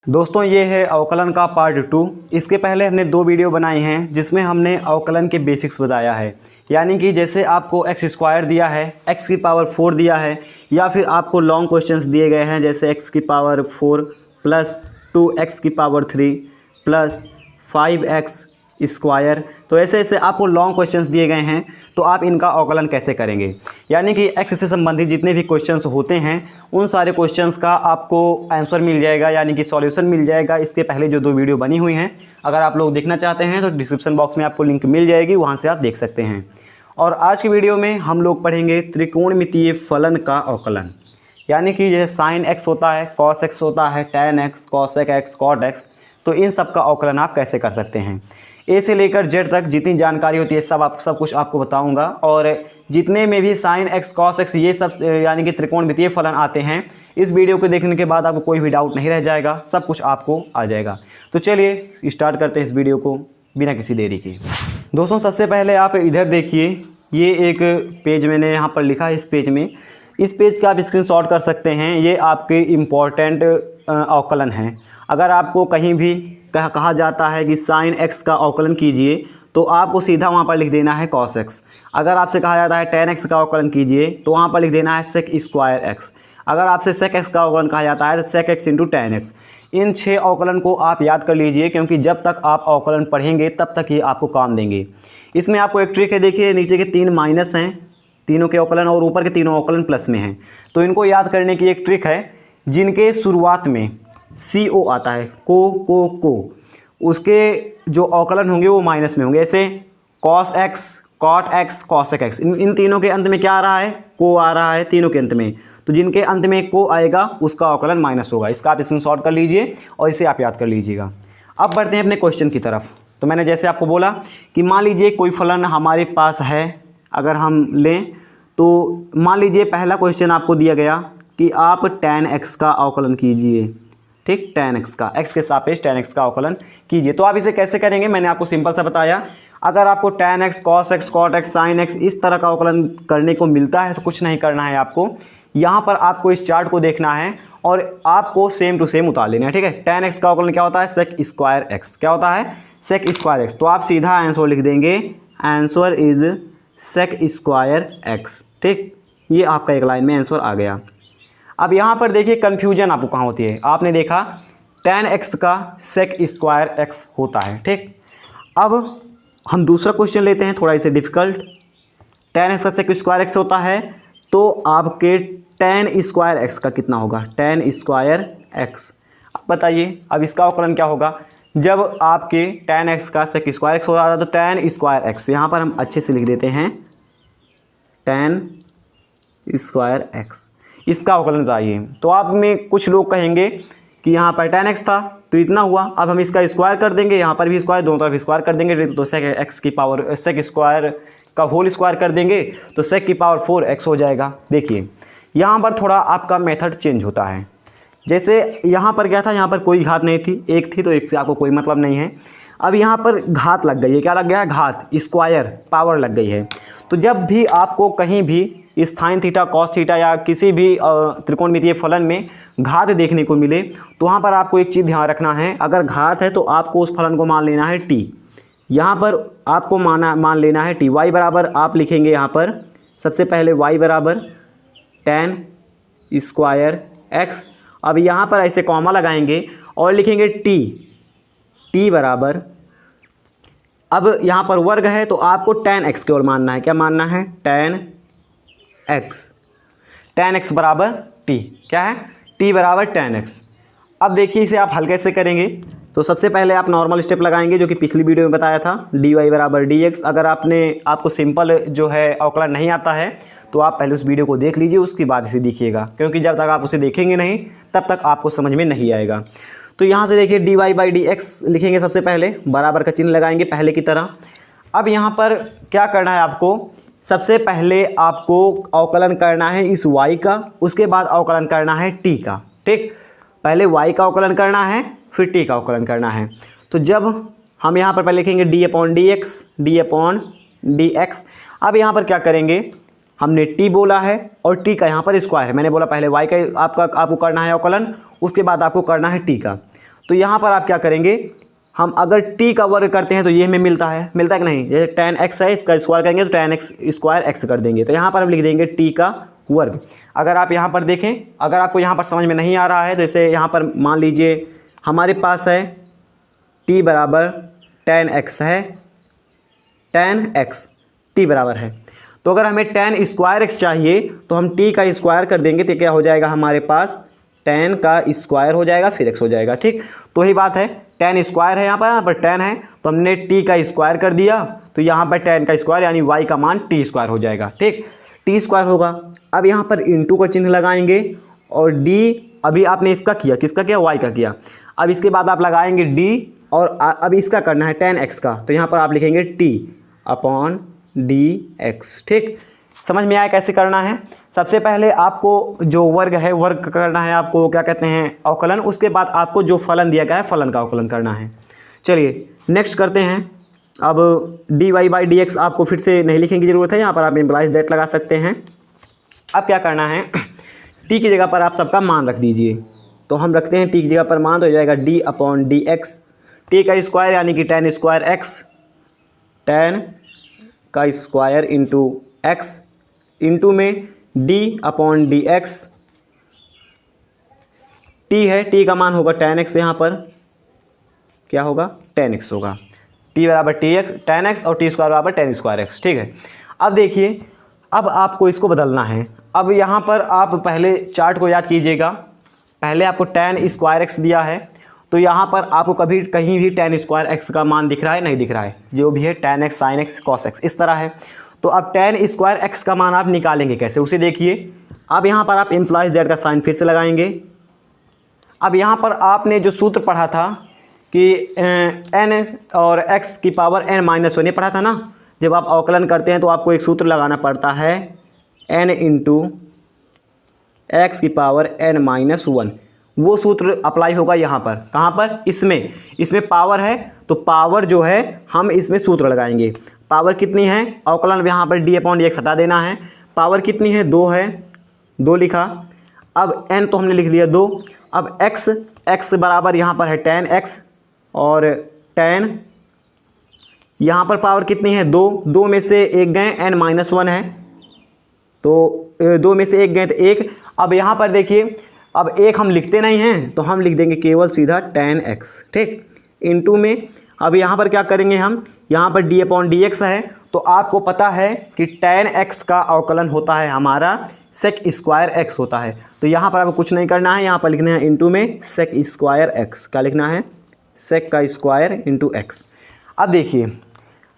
दोस्तों ये है अवकलन का पार्ट 2। इसके पहले हमने 2 वीडियो बनाई हैं जिसमें हमने अवकलन के बेसिक्स बताया है। यानी कि जैसे आपको एक्स स्क्वायर दिया है, एक्स की पावर 4 दिया है, या फिर आपको लॉन्ग क्वेश्चंस दिए गए हैं जैसे एक्स की पावर 4 प्लस 2x की पावर 3 प्लस 5x स्क्वायर। तो ऐसे ऐसे आपको लॉन्ग क्वेश्चंस दिए गए हैं, तो आप इनका अवकलन कैसे करेंगे। यानी कि एक्स से संबंधित जितने भी क्वेश्चंस होते हैं उन सारे क्वेश्चंस का आपको आंसर मिल जाएगा, यानी कि सॉल्यूशन मिल जाएगा। इसके पहले जो 2 वीडियो बनी हुई हैं, अगर आप लोग देखना चाहते हैं तो डिस्क्रिप्शन बॉक्स में आपको लिंक मिल जाएगी, वहाँ से आप देख सकते हैं। और आज की वीडियो में हम लोग पढ़ेंगे त्रिकोणमितीय फलन का अवकलन। यानी कि जैसे साइन एक्स होता है, कॉस एक्स होता है, tan x, cosec x, cot x, तो इन सब का अवकलन आप कैसे कर सकते हैं। ए से लेकर जेड तक जितनी जानकारी होती है सब कुछ आपको बताऊंगा। और जितने में भी साइन एक्स, कॉस एक्स, ये सब यानी कि त्रिकोणमितीय फलन आते हैं, इस वीडियो को देखने के बाद आपको कोई भी डाउट नहीं रह जाएगा, सब कुछ आपको आ जाएगा। तो चलिए स्टार्ट करते हैं इस वीडियो को बिना किसी देरी के। दोस्तों सबसे पहले आप इधर देखिए, ये एक पेज मैंने यहाँ पर लिखा है। इस पेज का आप स्क्रीनशॉट कर सकते हैं। ये आपके इम्पॉर्टेंट अवकलन हैं। अगर आपको कहीं भी कहा जाता है कि साइन एक्स का अवकलन कीजिए, तो आपको सीधा वहाँ पर लिख देना है कॉस एक्स। अगर आपसे कहा जाता है टेन एक्स का अवकलन कीजिए, तो वहाँ पर लिख देना है सेक स्क्वायर एक्स। अगर आपसे सेक एक्स का अवकलन कहा जाता है तो sec x into ten x. इन 6 अवकलन को आप याद कर लीजिए, क्योंकि जब तक आप अवकलन पढ़ेंगे तब तक ये आपको काम देंगे। इसमें आपको एक ट्रिक है, देखिए नीचे के 3 माइनस हैं, तीनों के अवकलन, और ऊपर के तीनों अवकलन प्लस में हैं। तो इनको याद करने की एक ट्रिक है, जिनके शुरुआत में CO आता है, को उसके जो अवकलन होंगे वो माइनस में होंगे। ऐसे cos x, cot x, cosec x, इन तीनों के अंत में क्या आ रहा है, को आ रहा है तीनों के अंत में। तो जिनके अंत में को आएगा उसका अवकलन माइनस होगा। इसका आप स्क्रीनशॉट कर लीजिए और इसे आप याद कर लीजिएगा। अब बढ़ते हैं अपने क्वेश्चन की तरफ। तो मैंने जैसे आपको बोला कि मान लीजिए कोई फलन हमारे पास है, अगर हम लें तो मान लीजिए पहला क्वेश्चन आपको दिया गया कि आप tan x का अवकलन कीजिए। ठीक, tan x का, x के सापेक्ष tan x का अवकलन कीजिए। तो आप इसे कैसे करेंगे, मैंने आपको सिंपल सा बताया। अगर आपको tan x, cos x, cot x, sin x इस तरह का अवकलन करने को मिलता है तो कुछ नहीं करना है आपको। यहाँ पर आपको इस चार्ट को देखना है और आपको सेम टू सेम उतार लेना है। ठीक है, tan x का अवकलन क्या होता है, सेक स्क्वायर एक्स। क्या होता है, सेक स्क्वायर एक्स। तो आप सीधा आंसर लिख देंगे, answer is sec square x. ठीक, ये आपका एक लाइन में आंसर आ गया। अब यहाँ पर देखिए कन्फ्यूजन आपको कहाँ होती है। आपने देखा tan x का सेक स्क्वायर एक्स होता है। ठीक, अब हम दूसरा क्वेश्चन लेते हैं, थोड़ा इसे डिफिकल्ट। tan x का सेक स्क्वायर एक्स होता है, तो आपके tan स्क्वायर एक्स का कितना होगा, tan स्क्वायर एक्स। अब बताइए अब इसका अवकलन क्या होगा। जब आपके tan x का सेक स्क्वायर एक्स हो रहा था तो tan स्क्वायर एक्स, यहाँ पर हम अच्छे से लिख देते हैं tan स्क्वायर एक्स, इसका अवकलन बताइए। तो आप में कुछ लोग कहेंगे कि यहाँ पर tan x था तो इतना हुआ, अब हम इसका स्क्वायर कर देंगे, यहाँ पर भी स्क्वायर, दोनों तरफ स्क्वायर कर देंगे, तो सेक एक्स की पावर, सेक स्क्वायर का होल स्क्वायर कर देंगे तो सेक की पावर 4x हो जाएगा। देखिए यहाँ पर थोड़ा आपका मेथड चेंज होता है। जैसे यहाँ पर क्या था, यहाँ पर कोई घात नहीं थी, एक थी, तो एक से आपको कोई मतलब नहीं है। अब यहाँ पर घात लग गई है, क्या लग गया है, घात, स्क्वायर, पावर लग गई है। तो जब भी आपको कहीं भी साइन थीटा, कॉस थीटा या किसी भी त्रिकोणमितीय फलन में घात देखने को मिले, तो वहाँ पर आपको एक चीज़ ध्यान रखना है। अगर घात है तो आपको उस फलन को मान लेना है t। यहाँ पर आपको मान लेना है t। y बराबर आप लिखेंगे यहाँ पर सबसे पहले y बराबर tan स्क्वायर x। अब यहाँ पर ऐसे कॉमा लगाएंगे और लिखेंगे t बराबर, अब यहाँ पर वर्ग है तो आपको tan x केवल मानना है। क्या मानना है, tan x बराबर t। क्या है, t बराबर tan x। अब देखिए इसे आप हल कैसे करेंगे। तो सबसे पहले आप नॉर्मल स्टेप लगाएंगे, जो कि पिछली वीडियो में बताया था, dy बराबर dx। अगर आपको सिंपल जो है अवकलन नहीं आता है तो आप पहले उस वीडियो को देख लीजिए, उसके बाद इसे देखिएगा, क्योंकि जब तक आप उसे देखेंगे नहीं तब तक आपको समझ में नहीं आएगा। तो यहाँ से देखिए dy बाई dx लिखेंगे, सबसे पहले बराबर का चिन्ह लगाएंगे पहले की तरह। अब यहाँ पर क्या करना है आपको, सबसे पहले आपको अवकलन करना है इस y का, उसके बाद अवकलन करना है t का। ठीक, पहले y का अवकलन करना है, फिर t का अवकलन करना है। तो जब हम यहाँ पर पहले लिखेंगे d अपॉन dx। अब यहाँ पर क्या करेंगे, हमने t बोला है और t का यहाँ पर स्क्वायर है। मैंने बोला पहले y का आपको करना है अवकलन, उसके बाद आपको करना है t का। तो यहाँ पर आप क्या करेंगे, हम अगर t का वर्ग करते हैं तो ये हमें मिलता है कि नहीं, जैसे tan x है, इसका स्क्वायर करेंगे तो tan x स्क्वायर x कर देंगे, तो यहाँ पर हम लिख देंगे t का वर्ग। अगर आप यहाँ पर देखें, अगर आपको यहाँ पर समझ में नहीं आ रहा है तो इसे यहाँ पर मान लीजिए हमारे पास है t बराबर tan x है, tan x t बराबर है, तो अगर हमें tan स्क्वायर x चाहिए तो हम t का स्क्वायर कर देंगे तो क्या हो जाएगा हमारे पास tan का स्क्वायर हो जाएगा फिर x हो जाएगा। ठीक, तो यही बात है, tan स्क्वायर है यहाँ पर tan है तो हमने t का स्क्वायर कर दिया, तो यहाँ पर tan का स्क्वायर यानी y का मान t स्क्वायर हो जाएगा। ठीक, t स्क्वायर होगा। अब यहाँ पर इंटू का चिन्ह लगाएंगे और d अभी आपने इसका किया, किसका किया, y का किया। अब इसके बाद आप लगाएंगे d और अब इसका करना है tan x का, तो यहाँ पर आप लिखेंगे t अपॉन dx। ठीक, समझ में आया कैसे करना है। सबसे पहले आपको जो वर्ग है, वर्ग करना है आपको, क्या कहते हैं, अवकलन। उसके बाद आपको जो फलन दिया गया है फलन का अवकलन करना है। चलिए नेक्स्ट करते हैं। अब dy बाई डी एक्स आपको फिर से नहीं लिखने की ज़रूरत है, यहाँ पर आप इम्प्लाइज दैट लगा सकते हैं। अब क्या करना है, t की जगह पर आप सबका मान रख दीजिए, तो हम रखते हैं t की जगह पर मान, तो हो जाएगा d upon d x, t का स्क्वायर यानी कि tan स्क्वायर x, tan का स्क्वायर इंटू x इंटू में d upon d x, t है, t का मान होगा tan x, यहाँ पर क्या होगा tan x होगा, t बराबर tan x और t स्क्वायर बराबर tan स्क्वायर x। ठीक है, अब देखिए, अब आपको इसको बदलना है। अब यहाँ पर आप पहले चार्ट को याद कीजिएगा, पहले आपको tan स्क्वायर x दिया है, तो यहाँ पर आपको कभी कहीं भी tan स्क्वायर x का मान दिख रहा है, नहीं दिख रहा है, जो भी है tan x sin x cos x इस तरह है। तो अब tan स्क्वायर x का मान आप निकालेंगे कैसे, उसे देखिए। अब यहाँ पर आप इम्प्लाइज दैट का साइन फिर से लगाएंगे। अब यहाँ पर आपने जो सूत्र पढ़ा था कि n और x की पावर n-1 ये पढ़ा था ना, जब आप अवकलन करते हैं तो आपको एक सूत्र लगाना पड़ता है n इंटू एक्स की पावर n-1, वो सूत्र अप्लाई होगा यहाँ पर। कहाँ पर, इसमें पावर है, तो पावर जो है हम इसमें सूत्र लगाएंगे। पावर कितनी है, अवकलन यहाँ पर d अपॉन डी एक्स हटा देना है, पावर कितनी है, 2 है, 2 लिखा। अब n तो हमने लिख दिया 2। अब x बराबर यहाँ पर है tan x और tan, यहाँ पर पावर कितनी है, 2 में से एक गए n-1 है, तो 2 में से एक गए तो 1। अब यहाँ पर देखिए, अब 1 हम लिखते नहीं हैं तो हम लिख देंगे केवल सीधा tan x। ठीक, इंटू में अब यहाँ पर क्या करेंगे हम, यहाँ पर d अपॉन डी एक्स है, तो आपको पता है कि tan x का अवकलन होता है हमारा sec स्क्वायर x होता है। तो यहाँ पर आपको कुछ नहीं करना है, यहाँ पर लिखना है इंटू में sec स्क्वायर x, क्या लिखना है, sec का स्क्वायर इंटू x। अब देखिए,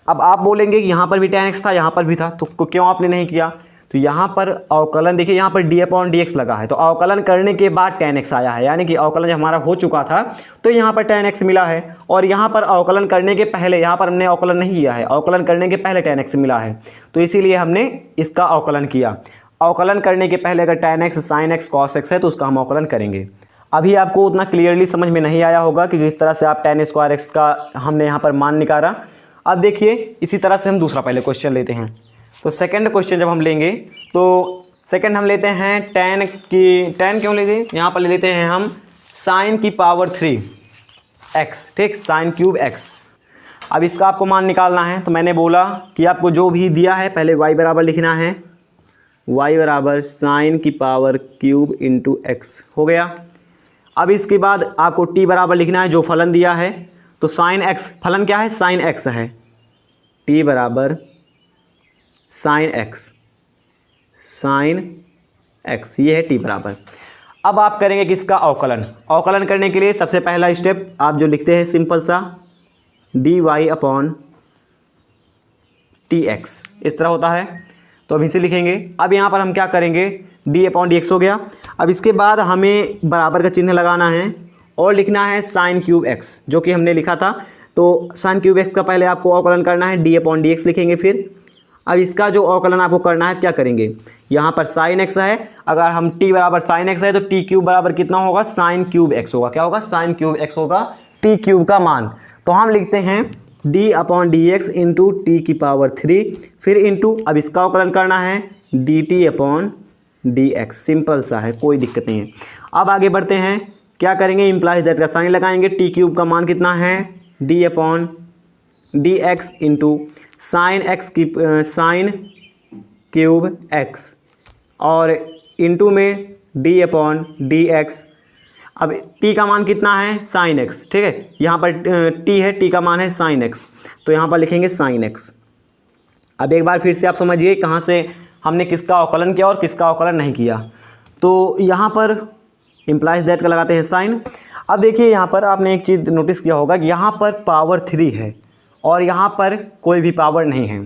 अब आप बोलेंगे कि यहाँ पर भी tan x था, यहाँ पर भी था, तो क्यों आपने नहीं किया। तो यहाँ पर अवकलन देखिए, यहाँ पर d अपॉन डी एक्स लगा है, तो अवकलन करने के बाद tan x आया है, यानी कि अवकलन जब हमारा हो चुका था तो यहाँ पर tan x मिला है। और यहाँ पर अवकलन करने के पहले, यहाँ पर हमने अवकलन नहीं किया है, अवकलन करने के पहले tan x मिला है, तो इसीलिए हमने इसका अवकलन किया। अवकलन करने के पहले अगर tan x sin x cos x है तो उसका हम अवकलन करेंगे। अभी आपको उतना क्लियरली समझ में नहीं आया होगा कि किस तरह से आप tan स्क्वायर x का हमने यहाँ पर मान निकाला। अब देखिए, इसी तरह से हम दूसरा पहले क्वेश्चन लेते हैं। तो सेकंड क्वेश्चन जब हम लेंगे तो सेकंड हम लेते हैं tan क्यों लेते हैं, यहाँ पर ले लेते हैं हम sin की पावर 3x। ठीक, sin क्यूब x। अब इसका आपको मान निकालना है, तो मैंने बोला कि आपको जो भी दिया है पहले y बराबर लिखना है, y बराबर sin की पावर क्यूब इंटू x हो गया। अब इसके बाद आपको t बराबर लिखना है जो फलन दिया है, तो sin x, फलन क्या है, sin x है, t बराबर sin x, ये है t बराबर। अब आप करेंगे किसका अवकलन। अवकलन करने के लिए सबसे पहला स्टेप आप जो लिखते हैं सिंपल सा dy अपॉन tx, इस तरह होता है, तो अब इसे लिखेंगे। अब यहाँ पर हम क्या करेंगे, d अपॉन डी एक्स हो गया। अब इसके बाद हमें बराबर का चिन्ह लगाना है और लिखना है sin क्यूब x, जो कि हमने लिखा था। तो sin क्यूब x का पहले आपको अवकलन करना है, d अपॉन डी एक्स लिखेंगे। फिर अब इसका जो अवकलन आपको करना है क्या करेंगे, यहाँ पर sin x है, अगर हम t बराबर sin x है तो t क्यूब बराबर कितना होगा, sin क्यूब x होगा, क्या होगा, sin क्यूब x होगा, t क्यूब का मान। तो हम लिखते हैं d upon d x into T की पावर 3, फिर इंटू, अब इसका अवकलन करना है dt upon d x, simple सा है, कोई दिक्कत नहीं है। अब आगे बढ़ते हैं, क्या करेंगे, इम्प्लाइज दैट का साइन लगाएंगे। टी क्यूब का मान कितना है, D upon d x into sine cube x, और इंटू में डी अपॉन डी एक्स। अब t का मान कितना है, साइन एक्स, ठीक है, यहाँ पर t है, t का मान है साइन एक्स, तो यहाँ पर लिखेंगे साइन एक्स। अब एक बार फिर से आप समझिए कहाँ से हमने किसका अवकलन किया और किसका अवकलन नहीं किया। तो यहाँ पर इम्प्लाइज दैट का लगाते हैं साइन। अब देखिए यहाँ पर आपने एक चीज़ नोटिस किया होगा कि यहाँ पर पावर 3 है और यहाँ पर कोई भी पावर नहीं है।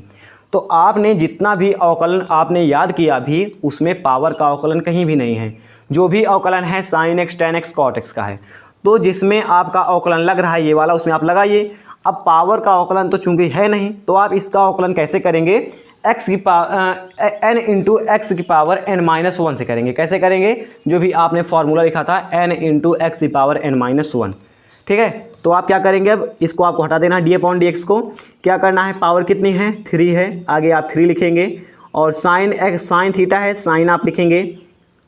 तो आपने जितना भी अवकलन आपने याद किया भी, उसमें पावर का अवकलन कहीं भी नहीं है। जो भी अवकलन है sine x, tan x, cot x का है। तो जिसमें आपका अवकलन लग रहा है ये वाला, उसमें आप लगाइए। अब पावर का अवकलन तो चूंकि है नहीं, तो आप इसका अवकलन कैसे करेंगे, एक्स की पावर n इंटू एक्स की पावर n-1 से करेंगे। कैसे करेंगे, जो भी आपने फॉर्मूला लिखा था n इंटू एक्स की पावर n-1, ठीक है। तो आप क्या करेंगे, अब इसको आपको हटा देना, डी अपॉन डी एक्स को। क्या करना है, पावर कितनी है, 3 है, आगे आप 3 लिखेंगे, और साइन एक्स, साइन थीटा है, साइन आप लिखेंगे।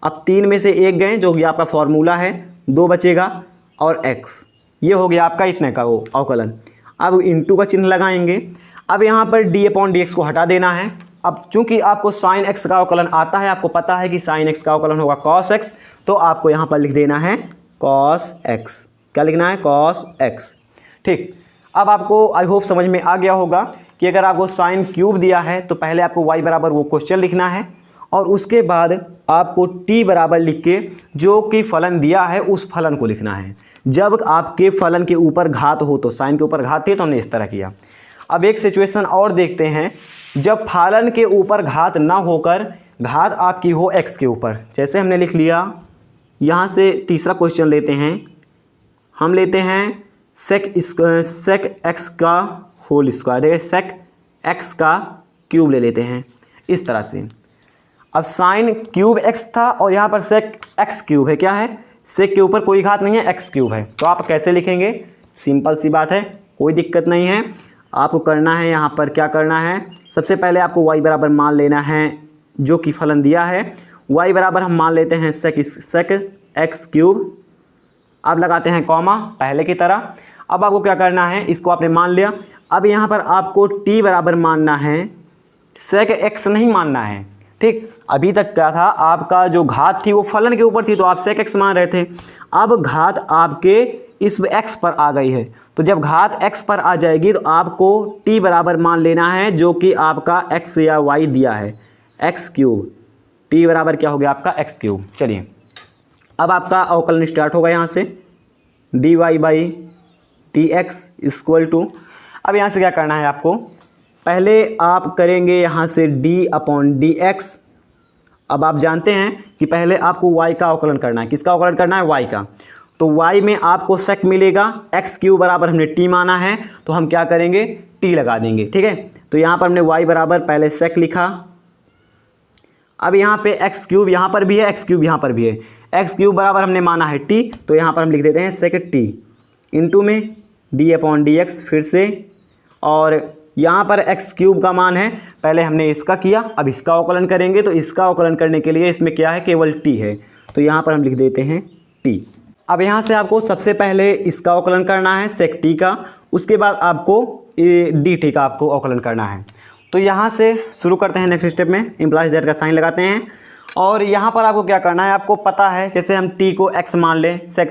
अब 3 में से 1 गए, जो कि आपका फॉर्मूला है, 2 बचेगा, और x, ये हो गया आपका इतने का वो अवकलन। अब इंटू का चिन्ह लगाएंगे। अब यहाँ पर डी अपॉन डी एक्स को हटा देना है। अब चूंकि आपको साइन एक्स का अवकलन आता है, आपको पता है कि साइन एक्स का अवकलन होगा कॉस एक्स, तो आपको यहाँ पर लिख देना है कॉस एक्स। क्या लिखना है, कॉस एक्स, ठीक। अब आपको आई होप समझ में आ गया होगा कि अगर आपको साइन क्यूब दिया है तो पहले आपको y बराबर वो क्वेश्चन लिखना है, और उसके बाद आपको t बराबर लिख के जो कि फलन दिया है उस फलन को लिखना है। जब आपके फलन के ऊपर घात हो, तो साइन के ऊपर घात थी तो हमने इस तरह किया। अब एक सिचुएशन और देखते हैं, जब फलन के ऊपर घात ना होकर घात आपकी हो x के ऊपर। जैसे हमने लिख लिया, यहाँ से तीसरा क्वेश्चन लेते हैं, हम लेते हैं सेक एक्स का होल स्क्वायर, है सेक एक्स का क्यूब ले लेते हैं इस तरह से। अब साइन क्यूब एक्स था और यहाँ पर सेक एक्स क्यूब है, क्या है, सेक के ऊपर कोई घात नहीं है, एक्स क्यूब है। तो आप कैसे लिखेंगे, सिंपल सी बात है, कोई दिक्कत नहीं है। आपको करना है यहाँ पर क्या करना है, सबसे पहले आपको y बराबर मान लेना है जो कि फलन दिया है। y बराबर हम मान लेते हैं सेक एक्स क्यूब। अब लगाते हैं कॉमा पहले की तरह। अब आपको क्या करना है, इसको आपने मान लिया। अब यहाँ पर आपको t बराबर मानना है, सेक एक्स नहीं मानना है, ठीक। अभी तक क्या था, आपका जो घात थी वो फलन के ऊपर थी, तो आप सेक एक्स मान रहे थे। अब घात आपके इस x पर आ गई है, तो जब घात x पर आ जाएगी तो आपको t बराबर मान लेना है जो कि आपका x या y दिया है, एक्स क्यूब। t बराबर क्या हो गया आपका x क्यूब। चलिए अब आपका अवकलन स्टार्ट होगा यहाँ से, dy by d x equal to. अब यहाँ से क्या करना है आपको, पहले आप करेंगे यहाँ से d अपॉन डी एक्स। अब आप जानते हैं कि पहले आपको y का अवकलन करना है। किसका अवकलन करना है, y का। तो y में आपको सेक मिलेगा, एक्स क्यूब बराबर हमने t माना है, तो हम क्या करेंगे, t लगा देंगे, ठीक है। तो यहाँ पर हमने y बराबर पहले सेक लिखा। अब यहाँ पे एक्स क्यूब यहाँ पर भी है, एक्स क्यूब यहाँ पर भी है, एक्स क्यूब बराबर हमने माना है t, तो यहाँ पर हम लिख देते हैं सेक t इंटू में d अपॉन डी एक्स फिर से। और यहाँ पर एक्स क्यूब का मान है, पहले हमने इसका किया, अब इसका अवकलन करेंगे। तो इसका अवकलन करने के लिए इसमें क्या है, केवल t है, तो यहाँ पर हम लिख देते हैं t। अब यहाँ से आपको सबसे पहले इसका अवकलन करना है सेक t का, उसके बाद आपको डी टी का आपको अवकलन करना है। तो यहाँ से शुरू करते हैं नेक्स्ट स्टेप में, इम्प्लाइज दैट का साइन लगाते हैं। और यहाँ पर आपको क्या करना है, आपको पता है, जैसे हम t को x मान लें, सेक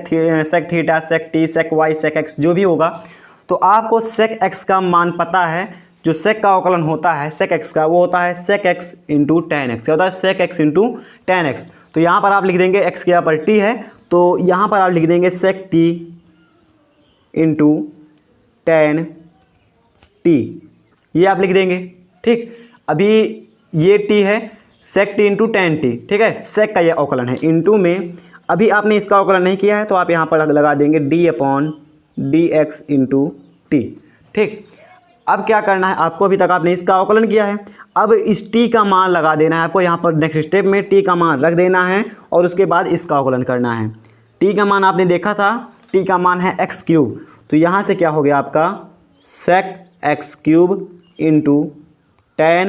थीटा, सेक t, सेक y, सेक x जो भी होगा, तो आपको सेक x का मान पता है। जो सेक का अवकलन होता है सेक x का, वो होता है सेक x इंटू टेन एक्स। क्या होता है, सेक x इंटू टेन एक्स। तो यहाँ पर आप लिख देंगे x के यहाँ पर t है, तो यहाँ पर आप लिख देंगे सेक t इंटू टेन t, ये आप लिख देंगे, ठीक। अभी ये t है, सेक t इंटू टेन t, ठीक है, सेक का ये अवकलन है। इंटू में अभी आपने इसका अवकलन नहीं किया है, तो आप यहाँ पर लगा देंगे d upon d x into T, ठीक। अब क्या करना है आपको, अभी तक आपने इसका अवकलन किया है, अब इस t का मान लगा देना है आपको। यहाँ पर नेक्स्ट स्टेप में t का मान रख देना है और उसके बाद इसका अवकलन करना है। t का मान आपने देखा था, t का मान है एक्स क्यूब, तो यहाँ से क्या हो गया आपका sec x cube into ten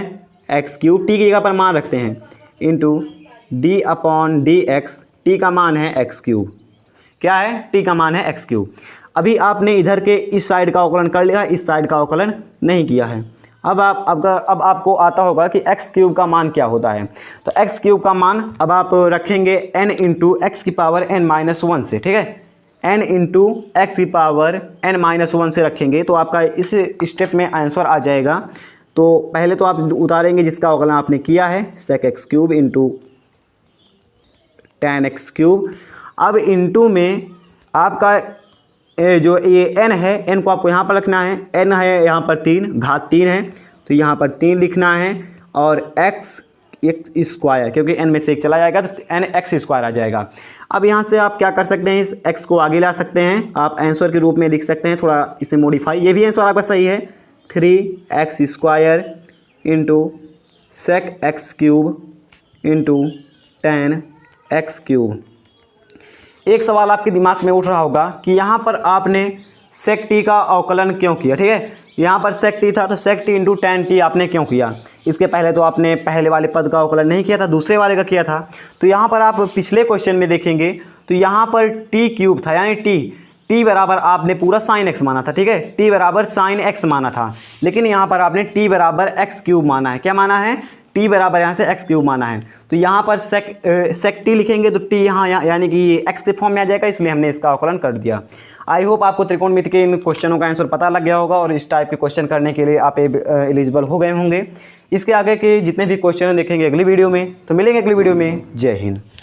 x cube, t की जगह पर मान रखते हैं, into d upon d x, t का मान है एक्स क्यूब। क्या है, टी का मान है एक्स क्यूब। अभी आपने इधर के इस साइड का अवकलन कर लिया, इस साइड का अवकलन नहीं किया है। अब आपको आता होगा कि एक्स क्यूब का मान क्या होता है। तो एक्स क्यूब का मान अब आप रखेंगे n इंटू एक्स की पावर n-1 से, ठीक है, n इंटू एक्स की पावर n-1 से रखेंगे तो आपका इस स्टेप में आंसर आ जाएगा। तो पहले तो आप उतारेंगे जिसका अवकलन आपने किया है, sec x cube into tan x cube. अब इंटू में आपका जो ये n है, n को आपको यहाँ पर रखना है, n है यहाँ पर 3, घात 3 है तो यहाँ पर 3 लिखना है, और x स्क्वायर, क्योंकि n में से एक चला जाएगा तो n x स्क्वायर आ जाएगा। अब यहाँ से आप क्या कर सकते हैं, इस x को आगे ला सकते हैं, आप आंसर के रूप में लिख सकते हैं, थोड़ा इसे मॉडिफाई, ये भी आंसर आपका सही है, 3x square into sec x cube into tan x cube. एक सवाल आपके दिमाग में उठ रहा होगा कि यहाँ पर आपने सेक टी का अवकलन क्यों किया, ठीक है, यहाँ पर सेक टी था तो सेक टी इंटू tan टी आपने क्यों किया। इसके पहले तो आपने पहले वाले पद का अवकलन नहीं किया था, दूसरे वाले का किया था। तो यहाँ पर आप पिछले क्वेश्चन में देखेंगे तो यहाँ पर टी क्यूब था, यानी टी बराबर आपने पूरा साइन एक्स माना था, ठीक है, टी बराबर साइन एक्स माना था, लेकिन यहाँ पर आपने टी बराबर एक्स क्यूब माना है। क्या माना है, टी बराबर यहाँ से एक्स क्यूब माना है। तो यहाँ पर सेक टी लिखेंगे तो टी यहाँ यानी कि एक्स के फॉर्म में आ जाएगा, इसलिए हमने इसका अवकलन कर दिया। आई होप आपको त्रिकोणमिति के इन क्वेश्चनों का आंसर पता लग गया होगा और इस टाइप के क्वेश्चन करने के लिए आप एलिजिबल हो गए होंगे। इसके आगे के जितने भी क्वेश्चन देखेंगे अगली वीडियो में, तो मिलेंगे अगली वीडियो में। जय हिंद।